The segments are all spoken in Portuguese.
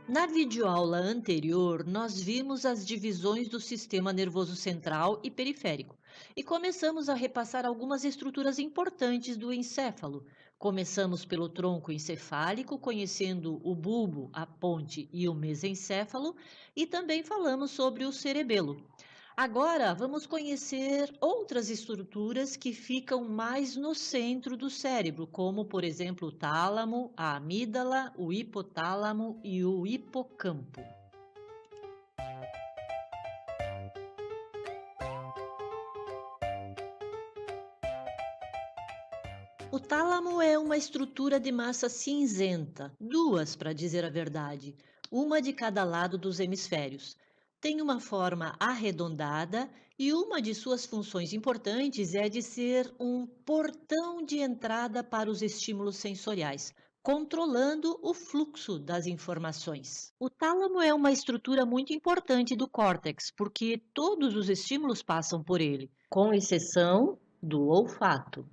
Na videoaula anterior, nós vimos as divisões do sistema nervoso central e periférico e começamos a repassar algumas estruturas importantes do encéfalo. Começamos pelo tronco encefálico, conhecendo o bulbo, a ponte e o mesencéfalo, e também falamos sobre o cerebelo. Agora vamos conhecer outras estruturas que ficam mais no centro do cérebro, como, por exemplo, o tálamo, a amígdala, o hipotálamo e o hipocampo. O tálamo é uma estrutura de massa cinzenta, duas para dizer a verdade, uma de cada lado dos hemisférios. Tem uma forma arredondada e uma de suas funções importantes é de ser um portão de entrada para os estímulos sensoriais, controlando o fluxo das informações. O tálamo é uma estrutura muito importante do córtex, porque todos os estímulos passam por ele, com exceção do olfato.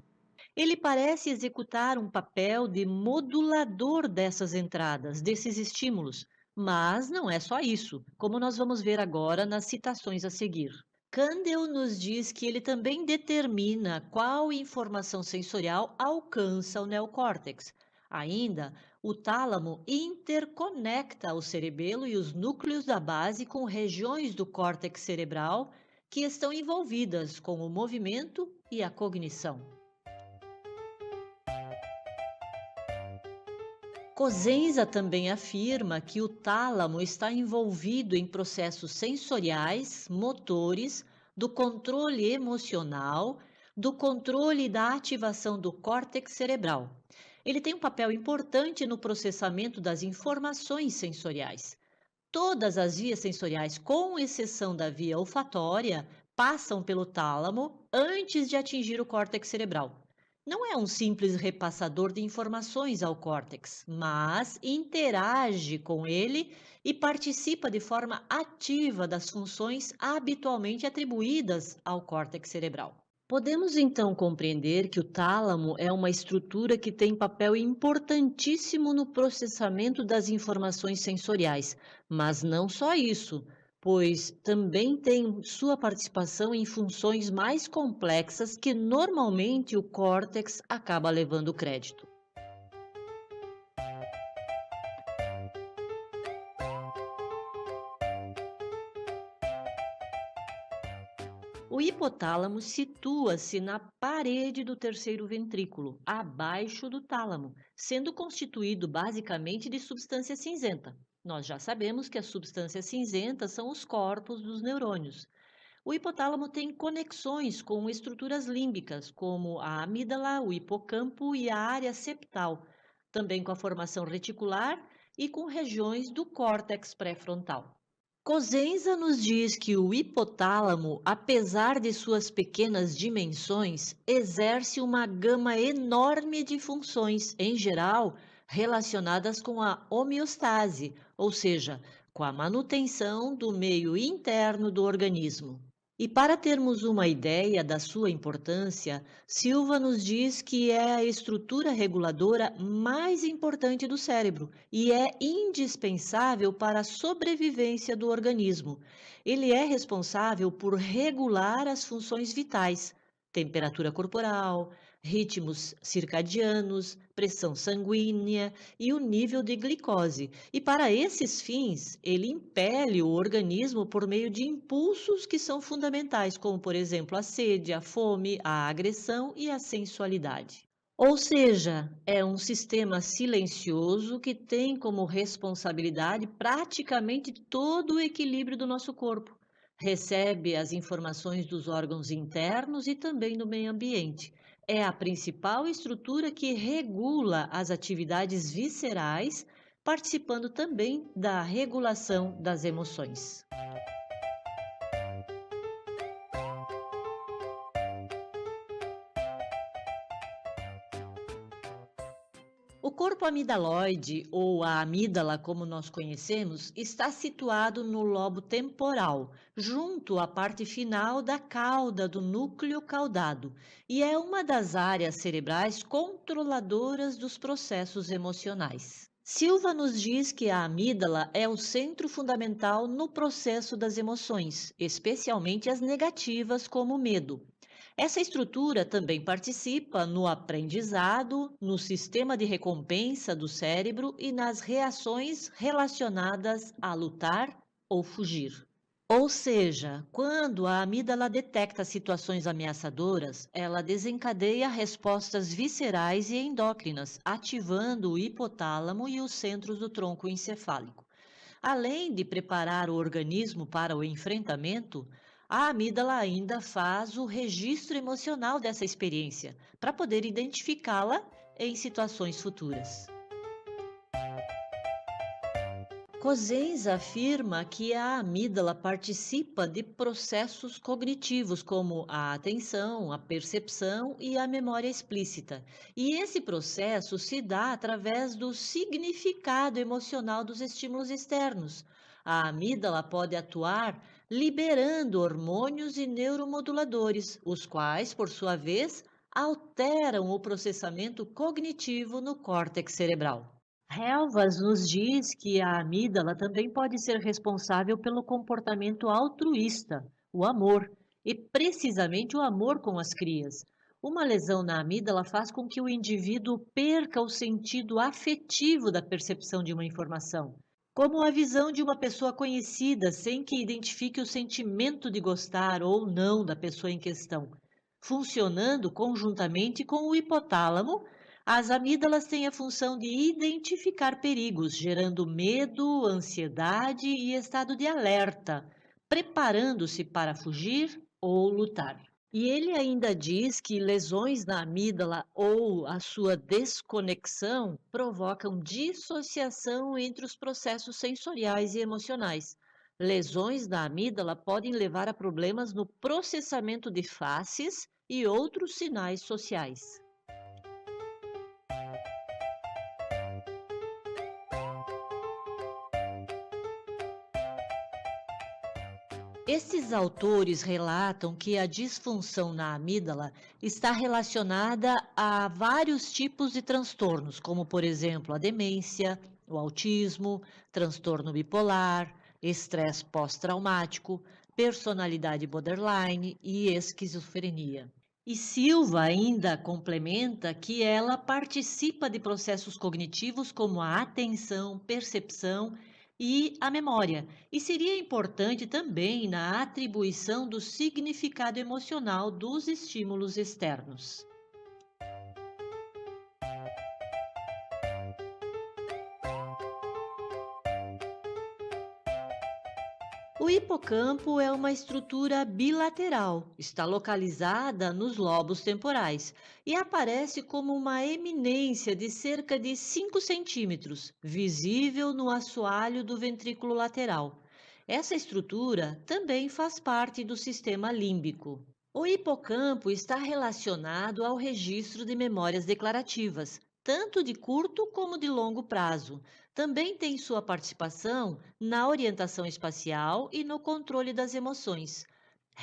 Ele parece executar um papel de modulador dessas entradas, desses estímulos, mas não é só isso, como nós vamos ver agora nas citações a seguir. Kandel nos diz que ele também determina qual informação sensorial alcança o neocórtex. Ainda, o tálamo interconecta o cerebelo e os núcleos da base com regiões do córtex cerebral que estão envolvidas com o movimento e a cognição. Cosenza também afirma que o tálamo está envolvido em processos sensoriais, motores, do controle emocional, do controle da ativação do córtex cerebral. Ele tem um papel importante no processamento das informações sensoriais. Todas as vias sensoriais, com exceção da via olfatória, passam pelo tálamo antes de atingir o córtex cerebral. Não é um simples repassador de informações ao córtex, mas interage com ele e participa de forma ativa das funções habitualmente atribuídas ao córtex cerebral. Podemos então compreender que o tálamo é uma estrutura que tem papel importantíssimo no processamento das informações sensoriais, mas não só isso, pois também tem sua participação em funções mais complexas que normalmente o córtex acaba levando crédito. O hipotálamo situa-se na parede do terceiro ventrículo, abaixo do tálamo, sendo constituído basicamente de substância cinzenta. Nós já sabemos que as substâncias cinzentas são os corpos dos neurônios. O hipotálamo tem conexões com estruturas límbicas, como a amígdala, o hipocampo e a área septal, também com a formação reticular e com regiões do córtex pré-frontal. Cosenza nos diz que o hipotálamo, apesar de suas pequenas dimensões, exerce uma gama enorme de funções, em geral, relacionadas com a homeostase, ou seja, com a manutenção do meio interno do organismo. E para termos uma ideia da sua importância, Silva nos diz que é a estrutura reguladora mais importante do cérebro e é indispensável para a sobrevivência do organismo. Ele é responsável por regular as funções vitais, temperatura corporal, ritmos circadianos, pressão sanguínea e o nível de glicose. E para esses fins, ele impele o organismo por meio de impulsos que são fundamentais, como, por exemplo, a sede, a fome, a agressão e a sensualidade. Ou seja, é um sistema silencioso que tem como responsabilidade praticamente todo o equilíbrio do nosso corpo. Recebe as informações dos órgãos internos e também do meio ambiente. É a principal estrutura que regula as atividades viscerais, participando também da regulação das emoções. O corpo amidaloide, ou a amígdala, como nós conhecemos, está situado no lobo temporal, junto à parte final da cauda do núcleo caudado, e é uma das áreas cerebrais controladoras dos processos emocionais. Silva nos diz que a amígdala é o centro fundamental no processo das emoções, especialmente as negativas, como o medo. Essa estrutura também participa no aprendizado, no sistema de recompensa do cérebro e nas reações relacionadas a lutar ou fugir. Ou seja, quando a amígdala detecta situações ameaçadoras, ela desencadeia respostas viscerais e endócrinas, ativando o hipotálamo e os centros do tronco encefálico. Além de preparar o organismo para o enfrentamento, a amígdala ainda faz o registro emocional dessa experiência, para poder identificá-la em situações futuras. Cosenza afirma que a amígdala participa de processos cognitivos como a atenção, a percepção e a memória explícita. E esse processo se dá através do significado emocional dos estímulos externos. A amígdala pode atuar liberando hormônios e neuromoduladores, os quais, por sua vez, alteram o processamento cognitivo no córtex cerebral. Helvas nos diz que a amígdala também pode ser responsável pelo comportamento altruísta, o amor, e precisamente o amor com as crias. Uma lesão na amígdala faz com que o indivíduo perca o sentido afetivo da percepção de uma informação, como a visão de uma pessoa conhecida sem que identifique o sentimento de gostar ou não da pessoa em questão, funcionando conjuntamente com o hipotálamo. As amígdalas têm a função de identificar perigos, gerando medo, ansiedade e estado de alerta, preparando-se para fugir ou lutar. E ele ainda diz que lesões na amígdala ou a sua desconexão provocam dissociação entre os processos sensoriais e emocionais. Lesões na amígdala podem levar a problemas no processamento de faces e outros sinais sociais. Esses autores relatam que a disfunção na amígdala está relacionada a vários tipos de transtornos, como, por exemplo, a demência, o autismo, transtorno bipolar, estresse pós-traumático, personalidade borderline e esquizofrenia. E Silva ainda complementa que ela participa de processos cognitivos como a atenção, percepção e a memória, e seria importante também na atribuição do significado emocional dos estímulos externos. O hipocampo é uma estrutura bilateral, está localizada nos lobos temporais e aparece como uma eminência de cerca de 5 centímetros, visível no assoalho do ventrículo lateral. Essa estrutura também faz parte do sistema límbico. O hipocampo está relacionado ao registro de memórias declarativas, tanto de curto como de longo prazo. Também tem sua participação na orientação espacial e no controle das emoções.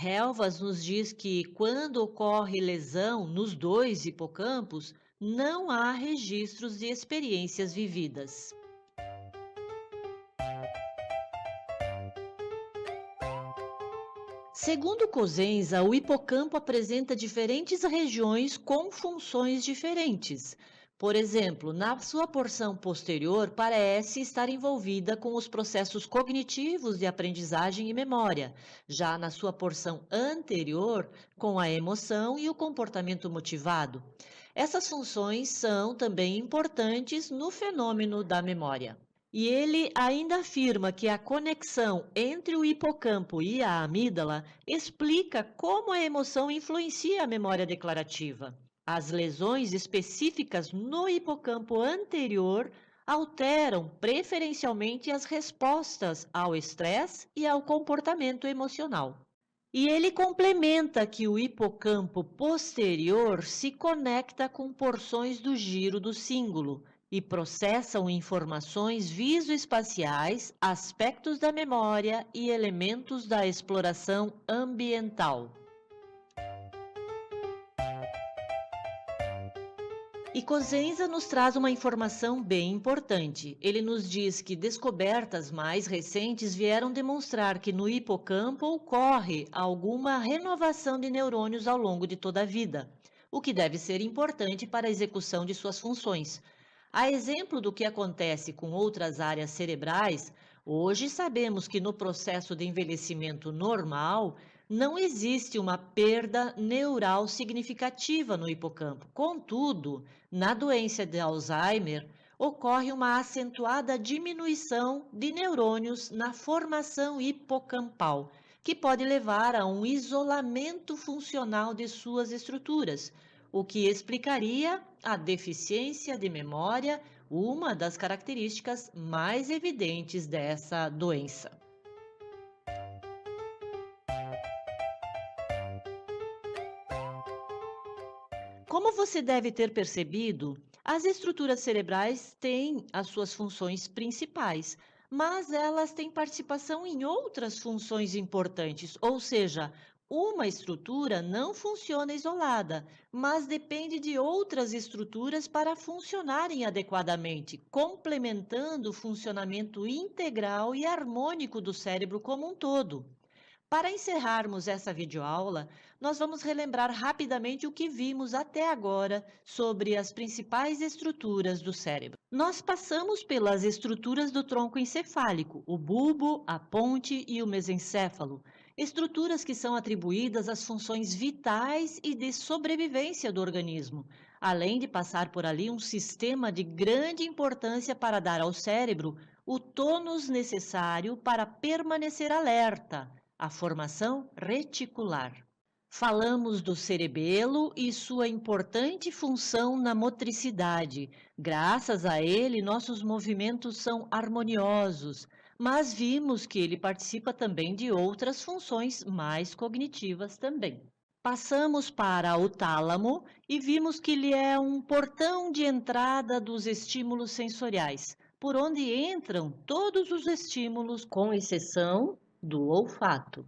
Helvas nos diz que, quando ocorre lesão nos dois hipocampos, não há registros de experiências vividas. Segundo Cosenza, o hipocampo apresenta diferentes regiões com funções diferentes. Por exemplo, na sua porção posterior, parece estar envolvida com os processos cognitivos de aprendizagem e memória, já na sua porção anterior, com a emoção e o comportamento motivado. Essas funções são também importantes no fenômeno da memória. E ele ainda afirma que a conexão entre o hipocampo e a amígdala explica como a emoção influencia a memória declarativa. As lesões específicas no hipocampo anterior alteram preferencialmente as respostas ao estresse e ao comportamento emocional. E ele complementa que o hipocampo posterior se conecta com porções do giro do cíngulo e processam informações visoespaciais, aspectos da memória e elementos da exploração ambiental. E Cosenza nos traz uma informação bem importante. Ele nos diz que descobertas mais recentes vieram demonstrar que no hipocampo ocorre alguma renovação de neurônios ao longo de toda a vida, o que deve ser importante para a execução de suas funções. A exemplo do que acontece com outras áreas cerebrais, hoje sabemos que no processo de envelhecimento normal não existe uma perda neural significativa no hipocampo. Contudo, na doença de Alzheimer, ocorre uma acentuada diminuição de neurônios na formação hipocampal, que pode levar a um isolamento funcional de suas estruturas, o que explicaria a deficiência de memória, uma das características mais evidentes dessa doença. Como você deve ter percebido, as estruturas cerebrais têm as suas funções principais, mas elas têm participação em outras funções importantes, ou seja, uma estrutura não funciona isolada, mas depende de outras estruturas para funcionarem adequadamente, complementando o funcionamento integral e harmônico do cérebro como um todo. Para encerrarmos essa videoaula, nós vamos relembrar rapidamente o que vimos até agora sobre as principais estruturas do cérebro. Nós passamos pelas estruturas do tronco encefálico, o bulbo, a ponte e o mesencéfalo, estruturas que são atribuídas às funções vitais e de sobrevivência do organismo, além de passar por ali um sistema de grande importância para dar ao cérebro o tônus necessário para permanecer alerta, a formação reticular. Falamos do cerebelo e sua importante função na motricidade. Graças a ele, nossos movimentos são harmoniosos, mas vimos que ele participa também de outras funções mais cognitivas também. Passamos para o tálamo e vimos que ele é um portão de entrada dos estímulos sensoriais, por onde entram todos os estímulos, com exceção do olfato.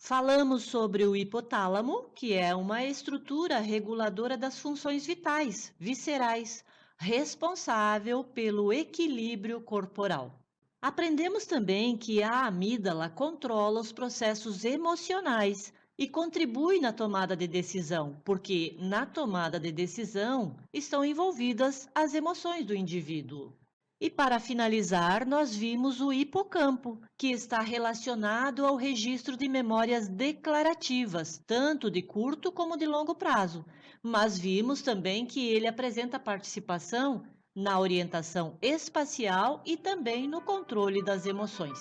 Falamos sobre o hipotálamo, que é uma estrutura reguladora das funções vitais, viscerais, responsável pelo equilíbrio corporal. Aprendemos também que a amígdala controla os processos emocionais e contribui na tomada de decisão, porque na tomada de decisão estão envolvidas as emoções do indivíduo. E para finalizar, nós vimos o hipocampo, que está relacionado ao registro de memórias declarativas, tanto de curto como de longo prazo. Mas vimos também que ele apresenta participação na orientação espacial e também no controle das emoções.